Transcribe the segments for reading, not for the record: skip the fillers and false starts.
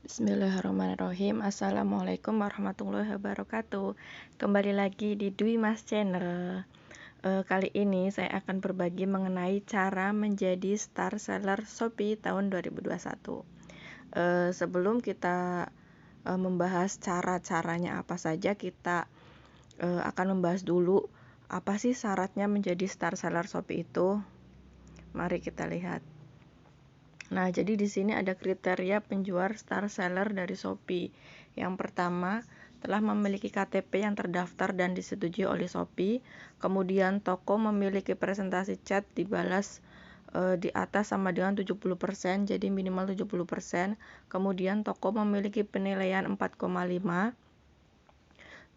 Bismillahirrahmanirrahim. Assalamualaikum warahmatullahi wabarakatuh. Kembali lagi di Dwi Mas Channel. Kali ini saya akan berbagi mengenai cara menjadi star seller Shopee tahun 2021. Sebelum kita membahas cara-caranya apa saja, kita akan membahas dulu apa sih syaratnya menjadi star seller Shopee itu. Mari kita lihat. Nah, jadi di sini ada kriteria penjual star seller dari Shopee. Yang pertama, telah memiliki KTP yang terdaftar dan disetujui oleh Shopee. Kemudian toko memiliki presentasi chat dibalas di atas sama dengan 70%, jadi minimal 70%. Kemudian toko memiliki penilaian 4,5.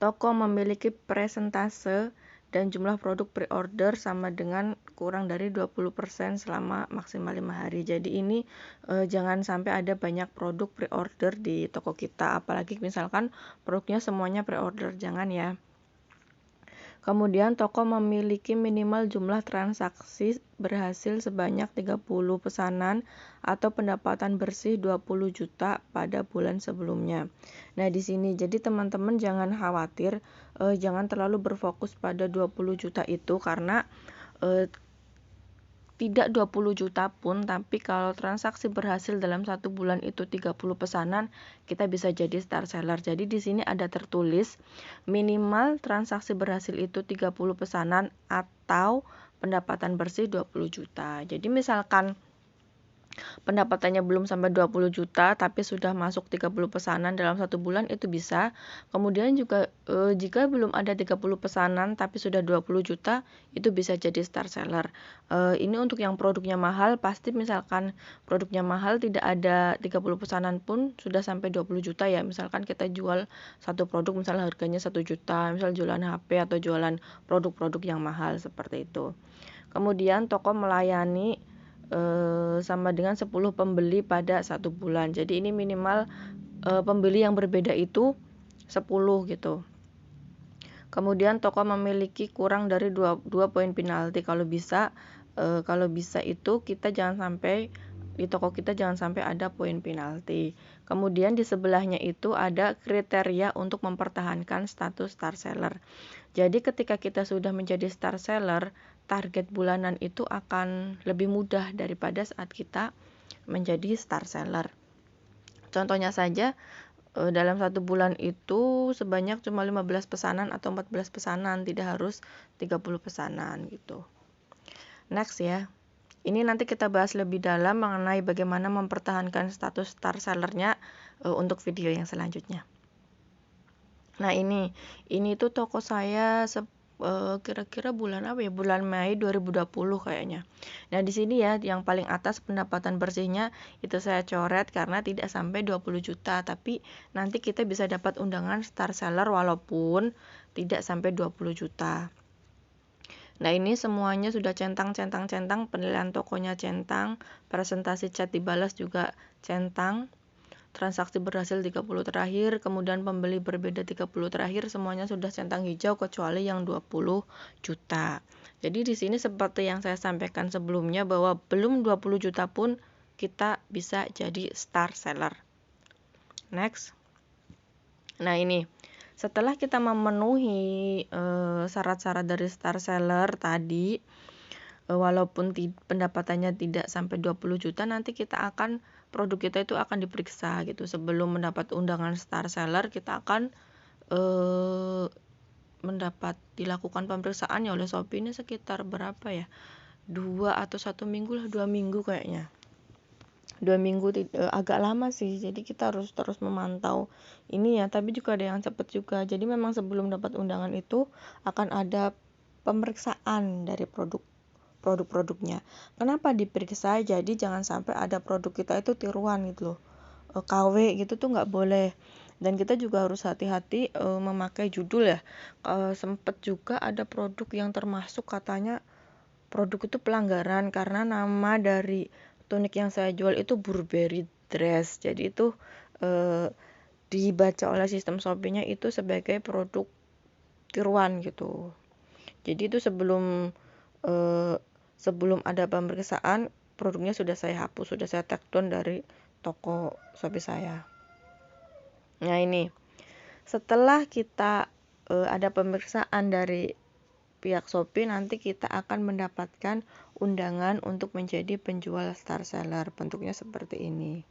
Toko memiliki presentase dan jumlah produk pre-order sama dengan kurang dari 20% selama maksimal 5 hari. Jadi ini jangan sampai ada banyak produk pre-order di toko kita, apalagi misalkan produknya semuanya pre-order, jangan ya. Kemudian toko memiliki minimal jumlah transaksi berhasil sebanyak 30 pesanan atau pendapatan bersih 20 juta pada bulan sebelumnya. Nah, di sini jadi teman-teman jangan khawatir, jangan terlalu berfokus pada 20 juta itu karena tidak 20 juta pun, tapi kalau transaksi berhasil dalam 1 bulan itu 30 pesanan, kita bisa jadi star seller. Jadi di sini ada tertulis minimal transaksi berhasil itu 30 pesanan atau pendapatan bersih 20 juta. Jadi misalkan pendapatannya belum sampai 20 juta tapi sudah masuk 30 pesanan dalam 1 bulan, itu bisa. Kemudian juga jika belum ada 30 pesanan tapi sudah 20 juta, itu bisa jadi star seller. Ini untuk yang produknya mahal, pasti misalkan produknya mahal tidak ada 30 pesanan pun sudah sampai 20 juta ya. Misalkan kita jual satu produk misalnya harganya 1 juta, misal jualan HP atau jualan produk-produk yang mahal seperti itu. Kemudian toko melayani sama dengan 10 pembeli pada 1 bulan. Jadi ini minimal pembeli yang berbeda itu 10 gitu. Kemudian toko memiliki kurang dari 2 poin penalti kalau bisa. Kalau bisa itu kita jangan sampai di toko kita jangan sampai ada poin penalti. Kemudian di sebelahnya itu ada kriteria untuk mempertahankan status star seller. Jadi ketika kita sudah menjadi star seller, target bulanan itu akan lebih mudah daripada saat kita menjadi star seller. Contohnya saja, dalam 1 bulan itu sebanyak cuma 15 pesanan atau 14 pesanan, tidak harus 30 pesanan gitu. Next ya. Ini nanti kita bahas lebih dalam mengenai bagaimana mempertahankan status star sellernya untuk video yang selanjutnya. Nah, ini tuh toko saya kira-kira bulan apa ya? Bulan Mei 2020 kayaknya. Nah, di sini ya yang paling atas pendapatan bersihnya itu saya coret karena tidak sampai 20 juta, tapi nanti kita bisa dapat undangan star seller walaupun tidak sampai 20 juta. Nah, ini semuanya sudah centang, penilaian tokonya centang, presentasi chat dibalas juga centang. Transaksi berhasil 30 terakhir, kemudian pembeli berbeda 30 terakhir, semuanya sudah centang hijau kecuali yang 20 juta. Jadi di sini seperti yang saya sampaikan sebelumnya bahwa belum 20 juta pun kita bisa jadi star seller. Next. Nah, ini setelah kita memenuhi syarat-syarat dari star seller tadi, walaupun pendapatannya tidak sampai 20 juta, nanti kita akan produk kita itu akan diperiksa gitu. Sebelum mendapat undangan star seller, kita akan dilakukan pemeriksaan ya oleh Shopee. Ini sekitar berapa ya? 2 atau 1 minggu lah, 2 minggu kayaknya. 2 minggu agak lama sih. Jadi kita harus terus memantau ini ya, tapi juga ada yang cepat juga. Jadi memang sebelum dapat undangan itu akan ada pemeriksaan dari produk-produknya. Kenapa diperiksa? Jadi jangan sampai ada produk kita itu tiruan gitu loh, KW gitu tuh nggak boleh. Dan kita juga harus hati-hati memakai judul ya. Sempet juga ada produk yang termasuk katanya produk itu pelanggaran karena nama dari tunik yang saya jual itu Burberry dress. Jadi itu dibaca oleh sistem Shopee-nya itu sebagai produk tiruan gitu. Jadi itu sebelum ada pemeriksaan, produknya sudah saya hapus, sudah saya take down dari toko Shopee saya. Nah ini, setelah kita ada pemeriksaan dari pihak Shopee, nanti kita akan mendapatkan undangan untuk menjadi penjual star seller. Bentuknya seperti ini.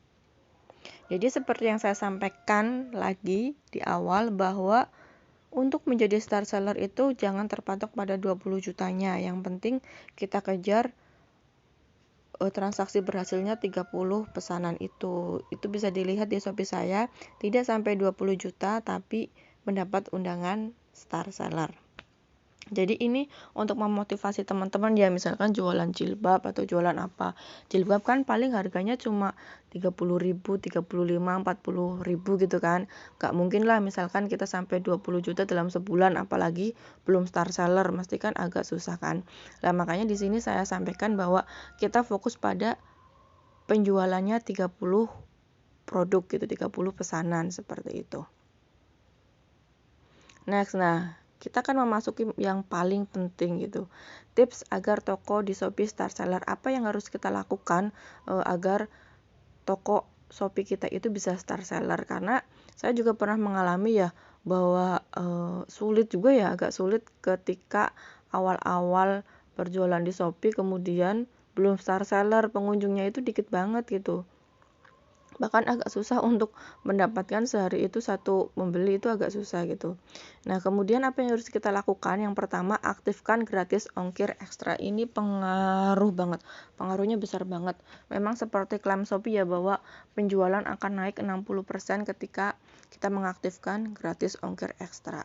Jadi seperti yang saya sampaikan lagi di awal, bahwa untuk menjadi star seller itu jangan terpatok pada 20 jutanya. Yang penting kita kejar transaksi berhasilnya 30 pesanan itu. Itu bisa dilihat di Shopee saya, tidak sampai 20 juta tapi mendapat undangan star seller. Jadi ini untuk memotivasi teman-teman ya, misalkan jualan jilbab atau jualan apa. Jilbab kan paling harganya cuma 30.000, 35, 40.000 gitu kan. Gak mungkin lah misalkan kita sampai 20 juta dalam sebulan, apalagi belum star seller, mesti kan agak susah kan. Nah, makanya di sini saya sampaikan bahwa kita fokus pada penjualannya 30 produk gitu, 30 pesanan seperti itu. Next, nah kita akan memasuki yang paling penting gitu. Tips agar toko di Shopee star seller. Apa yang harus kita lakukan agar toko Shopee kita itu bisa star seller? Karena saya juga pernah mengalami ya, bahwa sulit juga ya, agak sulit ketika awal-awal berjualan di Shopee, kemudian belum star seller, pengunjungnya itu dikit banget gitu. Bahkan agak susah untuk mendapatkan sehari itu satu pembeli, itu agak susah gitu. Nah, kemudian apa yang harus kita lakukan? Yang pertama, aktifkan gratis ongkir ekstra. Ini pengaruh banget, pengaruhnya besar banget. Memang seperti klaim Shopee ya, bahwa penjualan akan naik 60% ketika kita mengaktifkan gratis ongkir ekstra.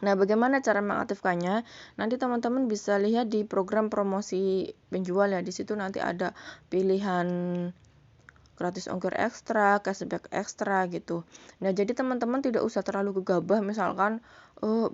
Nah, bagaimana cara mengaktifkannya? Nanti teman-teman bisa lihat di program promosi penjual ya. Di situ nanti ada pilihan gratis ongkir ekstra, cashback ekstra gitu. Nah, jadi teman-teman tidak usah terlalu gegabah, misalkan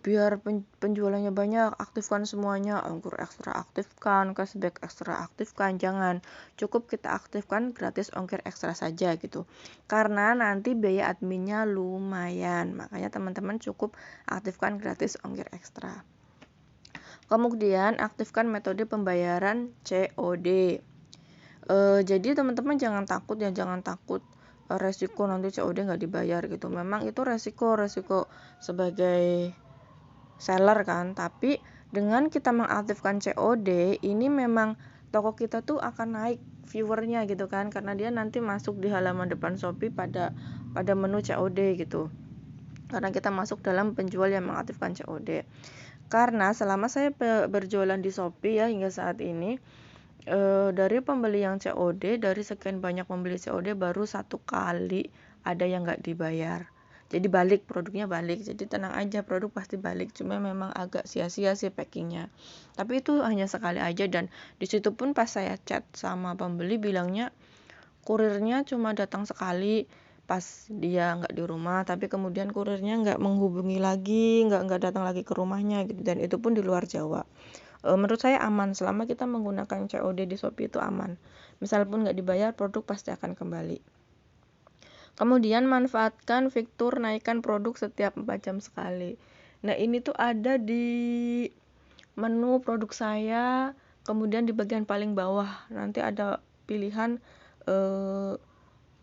biar penjualannya banyak, aktifkan semuanya, ongkir ekstra aktifkan, cashback ekstra aktifkan. Jangan, cukup kita aktifkan gratis ongkir ekstra saja gitu. Karena nanti biaya adminnya lumayan, makanya teman-teman cukup aktifkan gratis ongkir ekstra. Kemudian aktifkan metode pembayaran COD. Jadi teman-teman jangan takut ya, jangan takut resiko nanti COD nggak dibayar gitu. Memang itu resiko sebagai seller kan, tapi dengan kita mengaktifkan COD ini memang toko kita tuh akan naik viewernya gitu kan, karena dia nanti masuk di halaman depan Shopee pada menu COD gitu, karena kita masuk dalam penjual yang mengaktifkan COD. Karena selama saya berjualan di Shopee ya hingga saat ini, dari pembeli yang COD, dari sekian banyak pembeli COD baru 1 kali ada yang nggak dibayar. Jadi balik, produknya balik. Jadi tenang aja, produk pasti balik. Cuma memang agak sia-sia sih packingnya. Tapi itu hanya sekali aja, dan disitu pun pas saya chat sama pembeli bilangnya kurirnya cuma datang sekali pas dia nggak di rumah, tapi kemudian kurirnya nggak menghubungi lagi, nggak datang lagi ke rumahnya gitu, dan itu pun di luar Jawa. Menurut saya aman, selama kita menggunakan COD di Shopee itu aman. Misal pun nggak dibayar, produk pasti akan kembali. Kemudian manfaatkan fitur naikkan produk setiap 4 jam sekali. Nah, ini tuh ada di menu produk saya, kemudian di bagian paling bawah nanti ada pilihan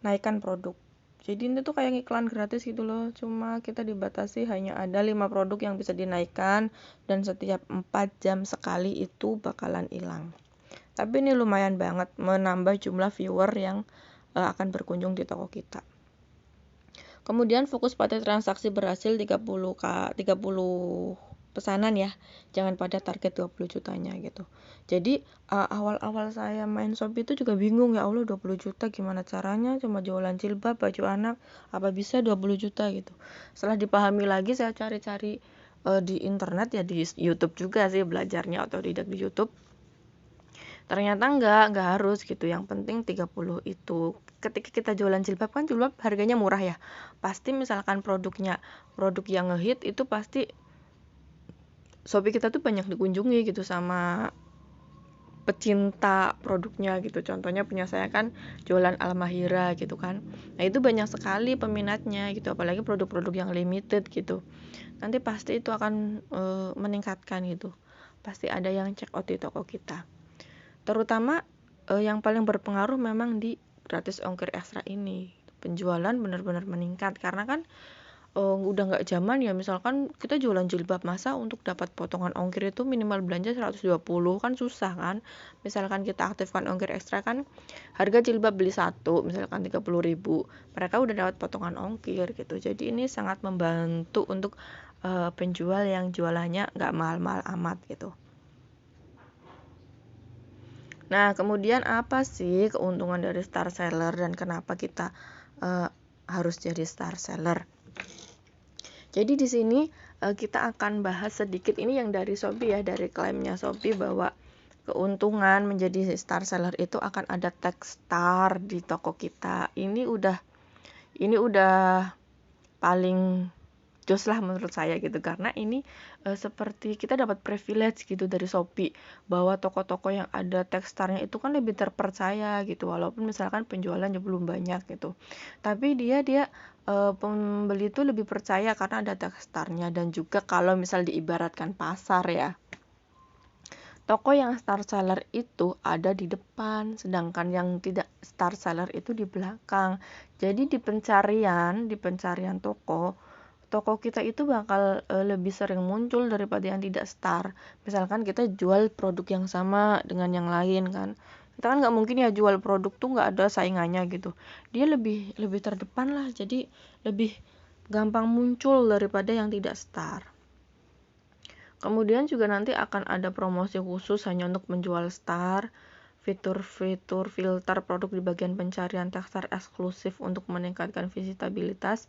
naikkan produk. Jadi ini tuh kayak iklan gratis gitu loh, cuma kita dibatasi hanya ada 5 produk yang bisa dinaikkan, dan setiap 4 jam sekali itu bakalan hilang. Tapi ini lumayan banget menambah jumlah viewer yang akan berkunjung di toko kita. Kemudian fokus pada transaksi berhasil 30 pesanan ya, jangan pada target 20 jutanya gitu. Jadi awal-awal saya main Shopee itu juga bingung, ya Allah 20 juta gimana caranya, cuma jualan jilbab, baju anak, apa bisa 20 juta gitu. Setelah dipahami lagi, saya cari-cari di internet ya, di YouTube juga sih belajarnya, otodidak di YouTube. Ternyata enggak harus gitu, yang penting 30 itu. Ketika kita jualan jilbab kan, jilbab harganya murah ya, pasti misalkan produk yang ngehit itu pasti Shopee kita tuh banyak dikunjungi gitu sama pecinta produknya gitu. Contohnya punya saya kan jualan Almahira gitu kan, nah itu banyak sekali peminatnya gitu, apalagi produk-produk yang limited gitu. Nanti pasti itu akan meningkatkan gitu, pasti ada yang check out di toko kita. Terutama yang paling berpengaruh memang di gratis ongkir ekstra ini. penjualan benar-benar meningkat, karena kan udah nggak zaman ya, misalkan kita jualan jilbab, masa untuk dapat potongan ongkir itu minimal belanja 120, kan susah kan. Misalkan kita aktifkan ongkir ekstra, kan harga jilbab beli satu misalkan 30.000, mereka udah dapat potongan ongkir gitu. Jadi ini sangat membantu untuk penjual yang jualannya nggak mahal-mahal amat gitu. Nah, kemudian apa sih keuntungan dari star seller dan kenapa kita harus jadi star seller? Jadi di sini kita akan bahas sedikit, ini yang dari Shopee ya, dari klaimnya Shopee bahwa keuntungan menjadi star seller itu akan ada tag star di toko kita. Ini udah paling jos lah menurut saya gitu, karena ini seperti kita dapat privilege gitu dari Shopee, bahwa toko-toko yang ada tag starnya itu kan lebih terpercaya gitu, walaupun misalkan penjualannya belum banyak gitu, tapi dia pembeli itu lebih percaya karena ada tag starnya. Dan juga kalau misal diibaratkan pasar ya, toko yang star seller itu ada di depan, sedangkan yang tidak star seller itu di belakang. Jadi di pencarian toko kita itu bakal lebih sering muncul daripada yang tidak star. Misalkan kita jual produk yang sama dengan yang lain kan, kita kan nggak mungkin ya jual produk tuh nggak ada saingannya gitu. Dia lebih terdepan lah, jadi lebih gampang muncul daripada yang tidak star. Kemudian juga nanti akan ada promosi khusus hanya untuk menjual star, fitur-fitur filter produk di bagian pencarian tag star eksklusif untuk meningkatkan visitabilitas,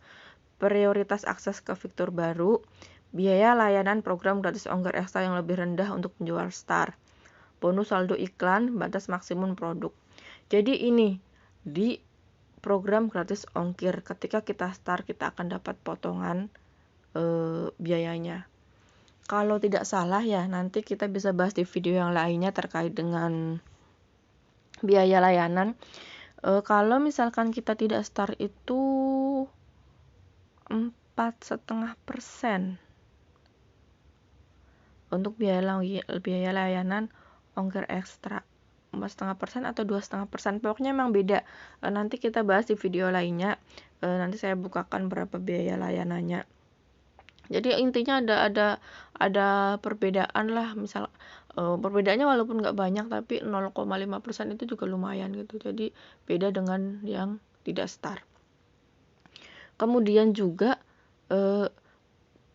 prioritas akses ke fitur baru, biaya layanan program gratis ongkir ekstra yang lebih rendah untuk menjual star, bonus saldo iklan, batas maksimum produk. Jadi ini di program gratis ongkir, ketika kita star kita akan dapat potongan biayanya. Kalau tidak salah ya, nanti kita bisa bahas di video yang lainnya terkait dengan biaya layanan. Kalau misalkan kita tidak star itu 4,5% untuk biaya layanan ongkir ekstra. 4,5% atau 2,5%, pokoknya memang beda. Nanti kita bahas di video lainnya. Nanti saya bukakan berapa biaya layanannya. Jadi intinya ada perbedaan lah, misal perbedaannya walaupun nggak banyak tapi 0,5% itu juga lumayan gitu. Jadi beda dengan yang tidak star. Kemudian juga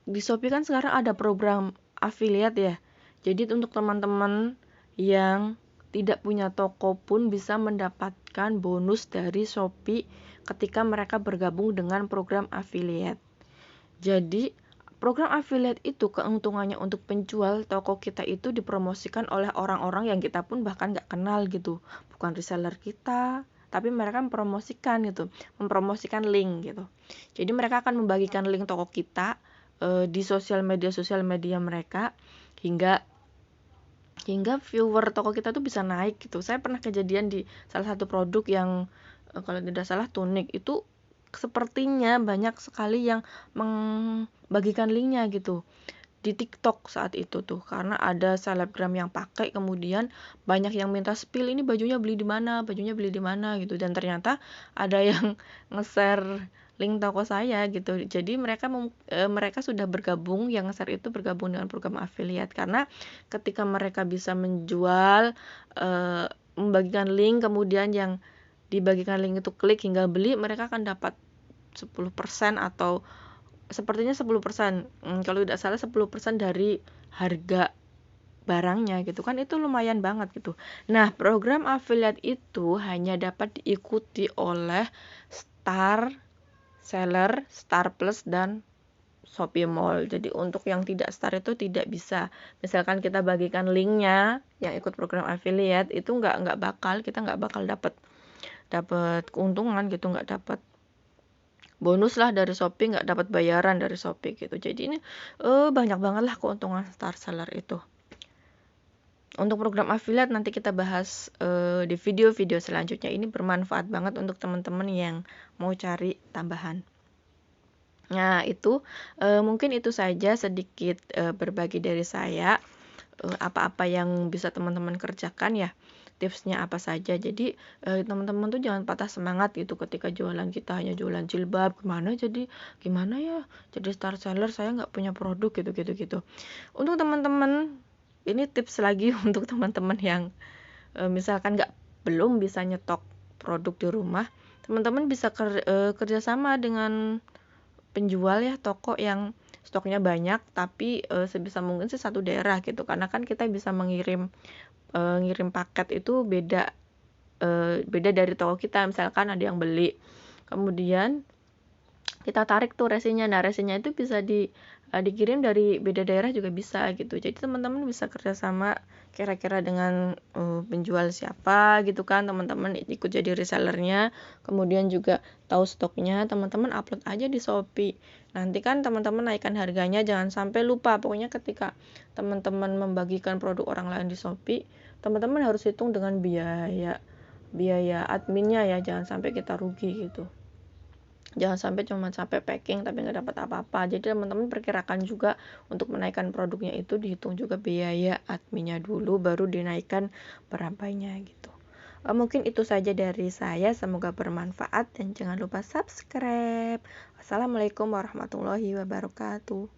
di Shopee kan sekarang ada program affiliate ya. Jadi untuk teman-teman yang tidak punya toko pun bisa mendapatkan bonus dari Shopee ketika mereka bergabung dengan program affiliate. Jadi program affiliate itu keuntungannya untuk penjual toko kita itu dipromosikan oleh orang-orang yang kita pun bahkan nggak kenal gitu, bukan reseller kita, tapi mereka mempromosikan mempromosikan link gitu. Jadi mereka akan membagikan link toko kita di sosial media mereka, hingga viewer toko kita tuh bisa naik gitu. Saya pernah kejadian di salah satu produk yang kalau tidak salah tunik itu, sepertinya banyak sekali yang membagikan linknya gitu di TikTok saat itu tuh, karena ada selebgram yang pakai, kemudian banyak yang minta spill, ini bajunya beli di mana gitu, dan ternyata ada yang nge-share link toko saya gitu. Jadi mereka sudah bergabung, yang nge-share itu bergabung dengan program affiliate, karena ketika mereka bisa menjual, membagikan link, kemudian yang dibagikan link itu klik hingga beli, mereka akan dapat 10% atau sepertinya 10%, kalau tidak salah 10% dari harga barangnya gitu kan, itu lumayan banget gitu. Nah, program affiliate itu hanya dapat diikuti oleh star seller, star plus, dan Shopee Mall. Jadi untuk yang tidak star itu tidak bisa. Misalkan kita bagikan linknya yang ikut program affiliate itu kita nggak bakal dapat keuntungan gitu, nggak dapat bonus lah dari Shopee, nggak dapat bayaran dari Shopee gitu. Jadi ini banyak banget lah keuntungan star seller itu. Untuk program affiliate nanti kita bahas di video-video selanjutnya. Ini bermanfaat banget untuk teman-teman yang mau cari tambahan. Nah itu mungkin itu saja sedikit berbagi dari saya, apa-apa yang bisa teman-teman kerjakan ya tipsnya apa saja. Jadi teman-teman tuh jangan patah semangat gitu ketika jualan kita hanya jualan jilbab, gimana ya jadi star seller, saya nggak punya produk gitu. Untuk teman-teman, ini tips lagi untuk teman-teman yang misalkan belum bisa nyetok produk di rumah, teman-teman bisa kerjasama dengan penjual ya, toko yang stoknya banyak, tapi sebisa mungkin sih satu daerah gitu, karena kan kita bisa ngirim paket itu beda dari toko kita. Misalkan ada yang beli, kemudian kita tarik tuh resinya. Nah, resinya itu bisa dikirim dari beda daerah juga bisa gitu. Jadi teman-teman bisa kerjasama kira-kira dengan penjual siapa gitu kan, teman-teman ikut jadi resellernya, kemudian juga tahu stoknya, teman-teman upload aja di Shopee. Nanti kan teman-teman naikkan harganya, jangan sampai lupa. Pokoknya ketika teman-teman membagikan produk orang lain di Shopee, teman-teman harus hitung dengan biaya adminnya ya, jangan sampai kita rugi gitu. Jangan sampai cuma capek packing tapi nggak dapat apa-apa. Jadi teman-teman perkirakan juga untuk menaikkan produknya itu dihitung juga biaya adminnya dulu, baru dinaikkan berapanya gitu. Mungkin itu saja dari saya, semoga bermanfaat dan jangan lupa subscribe. Wassalamualaikum warahmatullahi wabarakatuh.